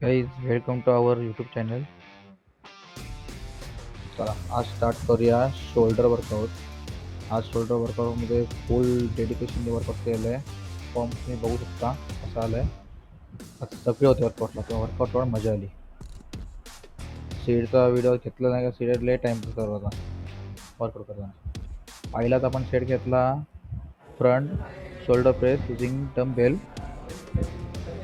Guys welcome to our YouTube channel. चला आज start करूया शोल्डर वर्कआउट. आज शोल्डर वर्कआउटमध्ये फुल डेडिकेशनने वर्कआउट केलेलं आहे. फॉर्म तुम्ही बघू शकता कसा आला आहे. आज सगळे होते वर्कआउटला, तर वर्कआउटवर मजा आली. सीडचा व्हिडिओ घेतला नाही का, सीड लय टाईम करत होता वर्कआउट करताना. पहिलाच आपण सेट घेतला front shoulder press using dumbbell.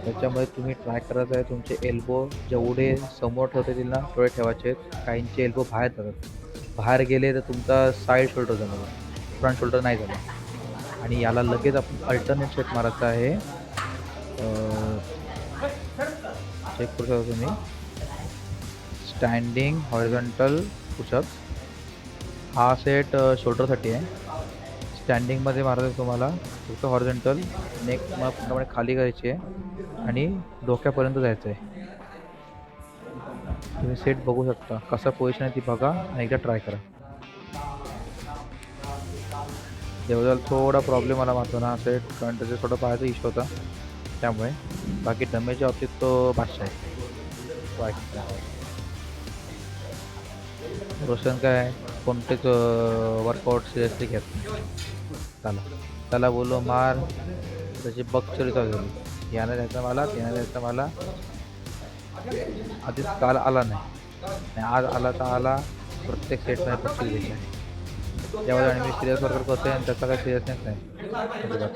त्याच्यामध्ये तुम्ही ट्राय करायचं आहे तुमचे एल्बो जेवढे समोर ठेवतील ना तेवढे ठेवायचे आहेत. काहींचे एल्बो बाहेर जातात, बाहेर गेले तर तुमचा साईड शोल्डर जाणार, फ्रंट शोल्डर नाही झाला. आणि याला लगेच आपण अल्टरनेट सेट मारायचा आहे. चेक करू शकता तुम्ही. स्टँडिंग हॉरिझॉन्टल पुशअप्स हा सेट शोल्डरसाठी आहे. स्टँडिंगमध्ये मारायचं तुम्हाला फक्त हॉरिझॉन्टल, नेक तुम्हाला पूर्णपणे खाली करायची आहे आणि डोक्यापर्यंत जायचं आहे. तुम्ही सेट बघू शकता कसा पोझिशन आहे ती बघा आणि एकदा ट्राय करा. देवदाल थोडा प्रॉब्लेम आला मारतो ना सेट, कारण त्याचा थोडा पायाचा इश्यू होता, त्यामुळे. बाकी डमेच्या बाबतीत तो बादशाह आहे. रोशन काय कोणतेच वर्कआउट सिरियसली घेत नाही. त्याला बोललो मार, त्याची बकचोरी चालू झाली. यानं द्यायचा मला, त्यानं द्यायचा मला. आधीच काल आला नाही आणि आज आला तर आला. प्रत्येक सेटमध्ये बक्षीस घ्यायचं आहे. त्यामुळे आणि मी सिरियस वर्कआउट करतो आणि त्याचा काही सिरियसनेस नाही अजिबात.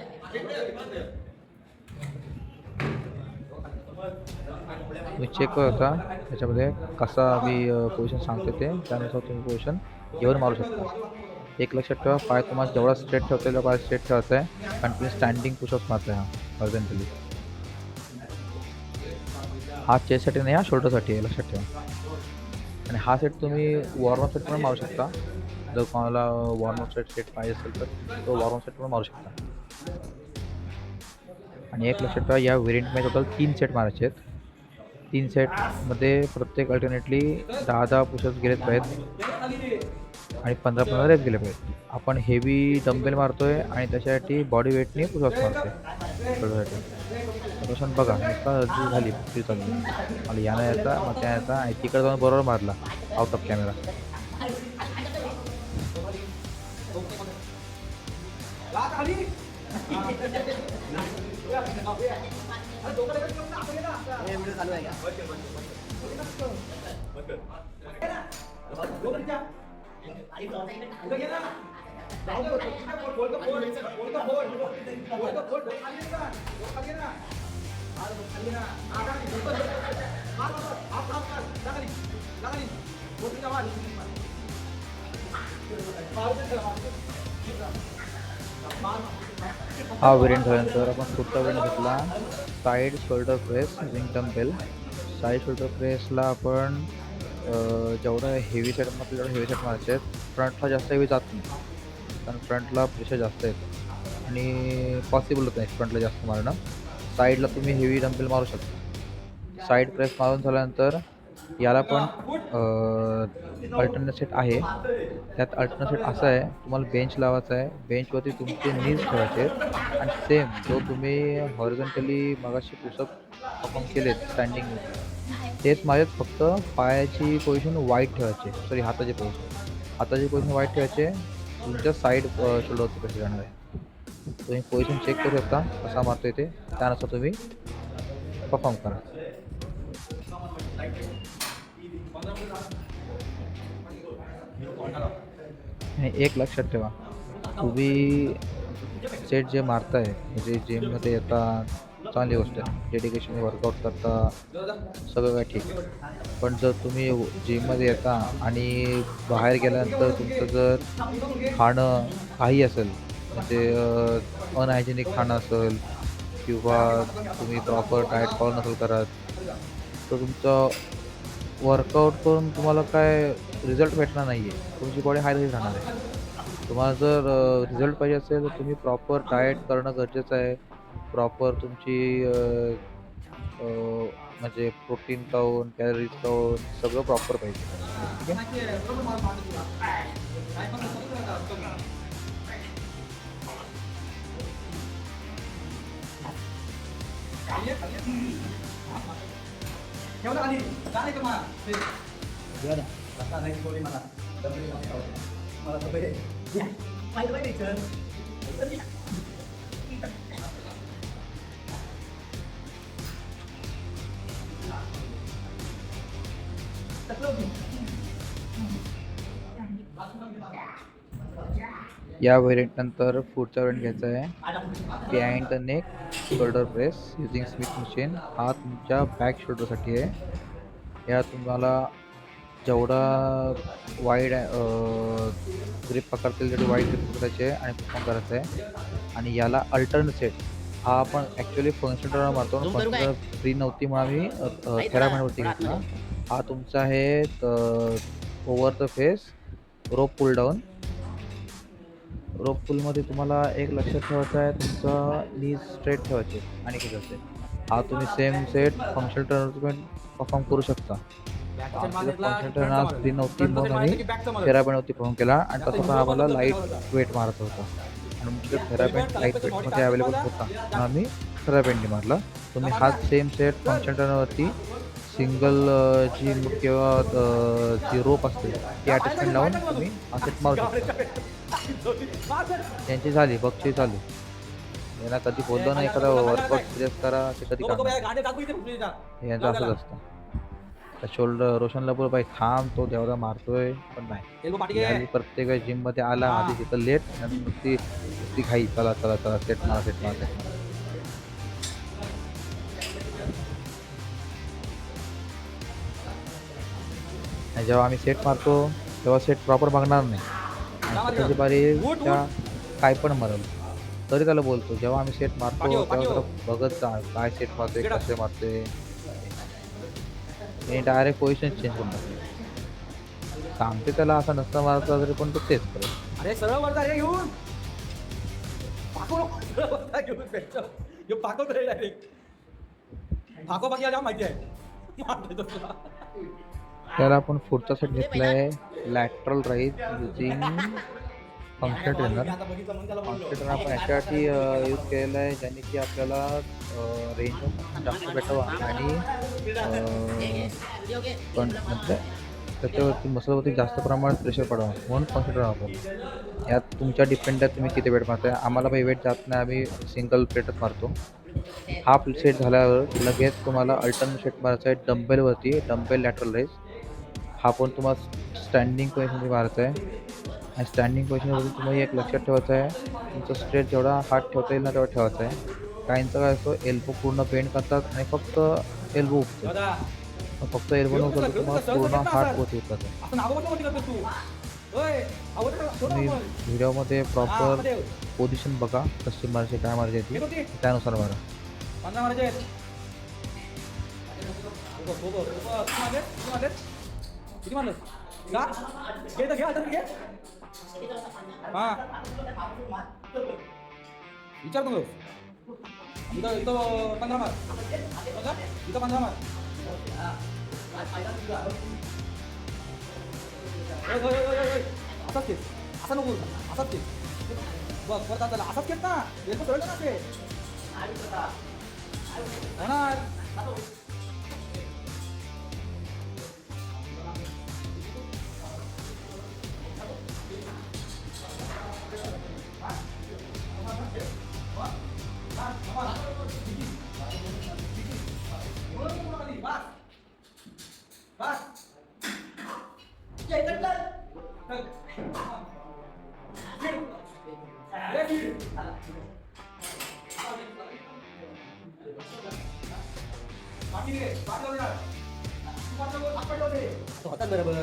तुम्ही चेक करता त्याच्यामध्ये कसा मी पोझिशन सांगतो ते, त्यानुसार तुम्ही पोझिशन घेऊन मारू शकता. एक लक्षात ठेवा, पाय तुम्हाला जेवढा स्ट्रेट ठेवता तेवढा पाय स्ट्रेट ठेवायचा आहे, कारण तुम्ही स्टँडिंग पुशअप्स मारता आहे हा हॉरिझॉन्टली. हा चेस्टसाठी नाही, हा शोल्डरसाठी आहे, लक्षात ठेवा. आणि हा सेट तुम्ही वॉर्मअप सेट पण मारू शकता. जर कोणाला वॉर्मअप सेट पाहिजे असेल तर तो वॉर्मअप सेट पण मारू शकता. आणि एक लक्षात ठेवा, या व्हेरियंटमध्ये टोटल 3 सेट मारायचे आहेत. 3 सेटमध्ये प्रत्येक अल्टरनेटली 10-10 पुशअप्स गेलेच पाहिजेत आणि 15-15 रेप गेले पाहिजेत. आपण हेवी डम्बेल मारतोय आणि त्याच्यासाठी बॉडी वेटने पुशअप्स मारतोय शोल्डरसाठी. रोशन बघा नुसता जी झाली ती चालली. मला यानं यायचा, मग त्या यायचा आणि तिकडे जाऊन बरोबर मारला आउट ऑफ कॅमेरा. हा व्हेरियंट झाल्यानंतर आपण पुढचा व्हेरियंट घेतला side shoulder press using dumbbell. Side shoulder प्रेसला आपण जेवढं हेवी सेट मारतो तेवढं हेवी सेट मारायचे आहेत. फ्रंटला जास्त हेवी जात नाही, कारण फ्रंटला प्रेशर जास्त येतं आणि पॉसिबल होत नाही फ्रंटला जास्त मारणं. साईडला तुम्ही हेवी डम्बेल मारू शकता. साईड प्रेस मारून झाल्यानंतर याला पण अल्टरनेट सेट आहे. त्यात अल्टरनेट सेट असा आहे, तुम्हाला बेंच लावायचा आहे, बेंचवरती तुमचे नीज ठेवायचे आहेत आणि सेम जो तुम्ही हॉरिझॉन्टली मगाशी पुशअप परफॉर्म केलेत स्टँडिंगमध्ये तेच माझ्यात, फक्त पायाची पोझिशन वाईट ठेवायची, सॉरी हाताची पोझिशन वाईट ठेवायचे. तुमच्या साईड शोल्डरवरती प्रेशर जाणार आहे. तुम्ही पोझिशन चेक करू शकता कसा मारतोय ते, त्यानुसार तुम्ही परफॉर्म करा. आणि एक लक्षात ठेवा, तुम्ही सेट जे मारताय म्हणजे जिममध्ये येता चांगली गोष्ट आहे, डेडिकेशन वर्कआउट करता, सगळं काय ठीक आहे. पण जर तुम्ही जिममध्ये येता आणि बाहेर गेल्यानंतर तुमचं जर खाणं काही असेल, म्हणजे अनहायजेनिक खाणं असेल किंवा तुम्ही प्रॉपर डाएट फॉलो नसेल करत, तर तुमचं वर्कआउट करून तुम्हाला काय रिझल्ट भेटणार नाही आहे. तुमची बॉडी हाय तशीच राहणार आहे. तुम्हाला जर रिझल्ट पाहिजे असेल तर तुम्ही प्रॉपर डाएट करणं गरजेचं आहे. प्रॉपर तुमची अ, म्हणजे प्रोटीन खाऊन, कॅलरीज खाऊन सगळं प्रॉपर पाहिजे. ठीक आहे. या व्हेरियंट नंतर पुढचा व्हेरियंट घ्यायचा आहे behind the neck shoulder press using Smith machine. हा तुमच्या बॅक शोल्डरसाठी आहे. या तुम्हाला जेवढा वाईड ग्रिप पकडतील तेवढी वाईड ग्रिप पकडायची आहे आणि परफॉर्म करायचं आहे. आणि याला अल्टरनेट सेट हा आपण ॲक्च्युली फंक्शनल मारतो. फंक्शनल फ्री नव्हती म्हणून आम्ही थेराबँडवरती घेतला. हा तुमचा आहे over the face rope pull down. Rope पुलमध्ये तुम्हाला एक लक्षात ठेवायचं आहे तुमचा नीज स्ट्रेट ठेवायचे आणि खेळायचे. हा तुम्ही same set functional turn perform करू शकता. फंक्शनल टर्न आज फ्री नव्हती म्हणून आम्ही थेराबँडवरती परफॉर्म केला आणि तसं पण आम्हाला लाईट वेट मारत होता आणि तुमच्या थेराबँड लाईट वेटमध्ये अवेलेबल होता म्हणून आम्ही थेराबँडनी मारला. तुम्ही हाच सेम सेट फंक्शनल टर्नवरती सिंगल जी किंवा जी रोप असते ती अटॅचमेंट लावून तुम्ही हा सेट मारू शकता. त्यांची झाली बक्षी चालू. यांना कधी बोललो ना एखादा वर्कआउट सिरियस करा ते कधी काम यांचं असंच असतं. त्या शोल्डर रोशनला बोल बाई थांब तो तेवढा मारतोय पण नाही. प्रत्येक जिम मध्ये आला आधी तिथं लेट नुसती घाई चला चला चला सेट मारा सेट मारा सेट मारा. जेव्हा आम्ही सेट मारतो तेव्हा सेट प्रॉपर बघणार नाही. त्याची बारी त्या काय पण मारल तरी त्याला बोलतो जेव्हा आम्ही सेट मारतो तेव्हा त्याला बघत जा काय सेट मारतोय कसे मारतोय. मी डायरेक्ट पोझिशन चेंज करून टाकतो. सांगते त्याला असं नसतं मारता तरी पण तो तेच करेल. अरे सरळ वरता हे घेऊन माहिती आहे. त्याला आपण पुढचा सेट घेतलाय lateral rise using functional trainer. Functional trainer आपण याच्यासाठी यूज केलेलं आहे ज्याने की आपल्याला रेंज जास्त भेटावं आणि पण म्हणजे त्याच्यावरती मसलवरती जास्त प्रमाणात प्रेशर पडावं म्हणून फंक्शनल ट्रेनर वापरतो. यात तुमच्या डिपेंड आहे तुम्ही किती वेट मारताय. आम्हाला काही वेट जात नाही आम्ही सिंगल प्लेटच मारतो. हा सेट झाल्यावर लगेच तुम्हाला अल्टरनेट सेट मारायचा आहे डंबेलवरती डंबेल लॅटरल रेज. हा पण तुम्हाला स्टँडिंग पोझिशनमध्ये मारायचा आहे आणि स्टँडिंग पोझिशनवरती तुम्हाला एक लक्षात ठेवायचं आहे तुमचं स्ट्रेच जेवढा हात ठेवता येईल ना तेवढा ठेवायचा आहे. काहींचं काय असतो एल्बो पूर्ण बेंड करतात आणि फक्त एल्बो उठतो. फक्त एल्बो नव्हतं तुम्हाला पूर्ण हात वरती उठतात. तुम्ही व्हिडिओमध्ये प्रॉपर पोझिशन बघा कशी मारायची काय मारायची ती त्यानुसार मारा. किती मारलं का घे घे हां विचार तू इथं 15 मार इथं 15 मार. असाच खेळ असा नको असाच खेळ बघ परत आता असाच खेळ ना एक सरळ ना ते होणार. होतात बरोबर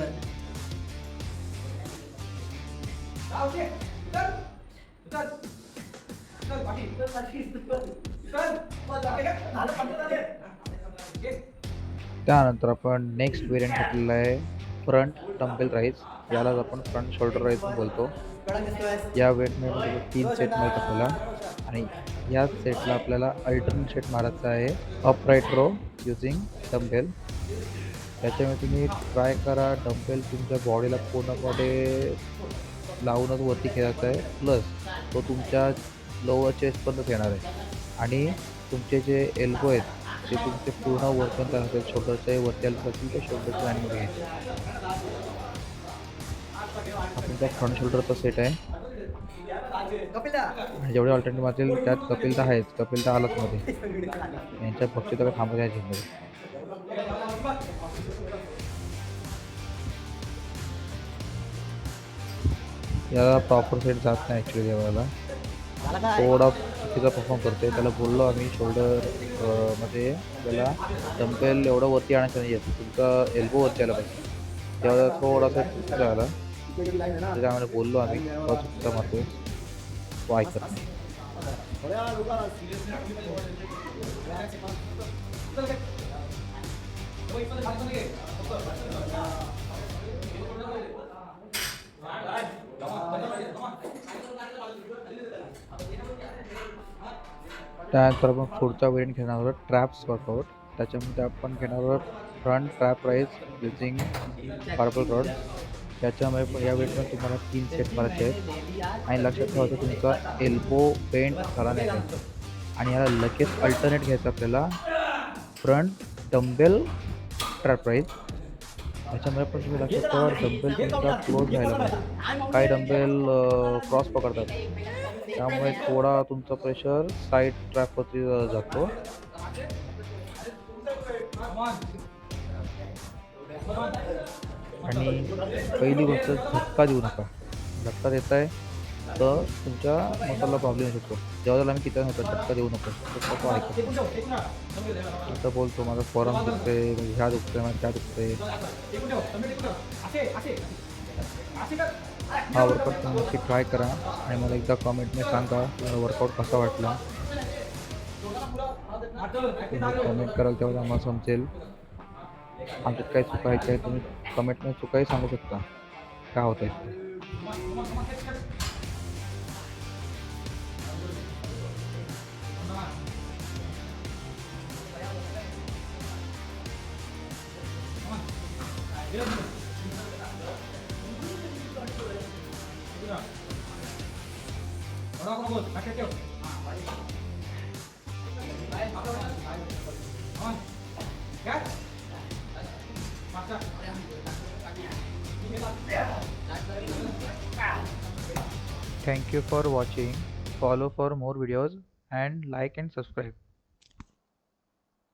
त्यानंतर आपण नेक्स्ट व्हेरियंट घेतलेला आहे फ्रंट डंबेल राईज. यालाच आपण फ्रंट शोल्डर राईज पण बोलतो. या वेटमध्ये 3 सेट मिळत आपल्याला आणि या सेटला आपल्याला अल्टरनेट सेट मारायचा आहे अपराईट रो युझिंग डंबेल. त्याच्यामुळे तुम्ही ट्राय करा डंबेल तुमच्या बॉडीला पूर्णपणे लावूनच वरती खेळायचा आहे. प्लस तो तुमच्या लोअर चेस्टपर्यंत येणार आहे आणि तुमचे जे एल्बो आहेत जे तुमचे पूर्ण वरपर्यंत असेल शोल्डरच्या वरती आलं असेल तर शोल्डरच्या लाईनमध्ये घ्यायचे. हा तुमचा फ्रंट शोल्डरचा सेट आहे आणि जेवढे ऑल्टरनेटिव्ह असेल त्यात कपिल तर आहेच, कपिल तर आलाच मध्ये. यांच्या पक्षी तर थांबत आहे जिममध्ये. याला प्रॉपर सेट जात नाही ॲक्च्युली देवाला, थोडा चुकीचा परफॉर्म करते. त्याला बोललो आम्ही शोल्डर मध्ये त्याला डंपेल एवढं वरती आणायचं नाही आहे, तुमचा एल्बो वरती आला पाहिजे. तेव्हा थोडासा चुकीचा झाला, त्याच्यामुळे बोललो आम्ही थोडा चुकीचा मारतोय, तो ऐकत नाही. त्यानंतर आपण पुढचा व्हेरियंट घेणार आहोत ट्रॅप्स वर्कआउट. त्याच्यामध्ये आपण घेणार आहोत front trap rise using purple rod. त्याच्यामुळे पण या वेळेस तुम्हाला 3 सेट मारायचे आहेत आणि लक्षात ठेवायचं तुमचा एल्बो बेंड झाला नाही पाहिजे. आणि याला लगेच अल्टरनेट घ्यायचं आपल्याला फ्रंट डंबेल ट्रॅप राईज. त्याच्यामुळे पण तुम्ही लक्षात ठेवा डंबेल तुमचा क्लोज व्हायला पाहिजे. काही डंबेल क्रॉस पकडतात, त्यामुळे थोडा तुमचा प्रेशर साईड ट्रॅपवरती जातो. आणि पहिली गोष्ट झटका देऊ नका. झटका देत आहे तर तुमच्या मसाला प्रॉब्लेम येऊ शकतो. जेव्हा त्याला आम्ही किती होतो झटका देऊ नको, तो ऐकतो. आता बोलतो माझा फॉरम दुखते, ह्या दुखते, माझ्या त्या दुखते. हा वर्कआउट तुम्ही नक्की ट्राय करा आणि मला एकदा कॉमेंटने सांगा तुम्हाला वर्कआउट कसा वाटला. तुम्ही कमेंट कराल तेव्हा आम्हाला समजेल आमच्यात काही चुकायचे आहे. तुम्ही कमेंटने चुकाही सांगू शकता काय होत आहे. Thank you for watching. Follow for more videos and like and subscribe.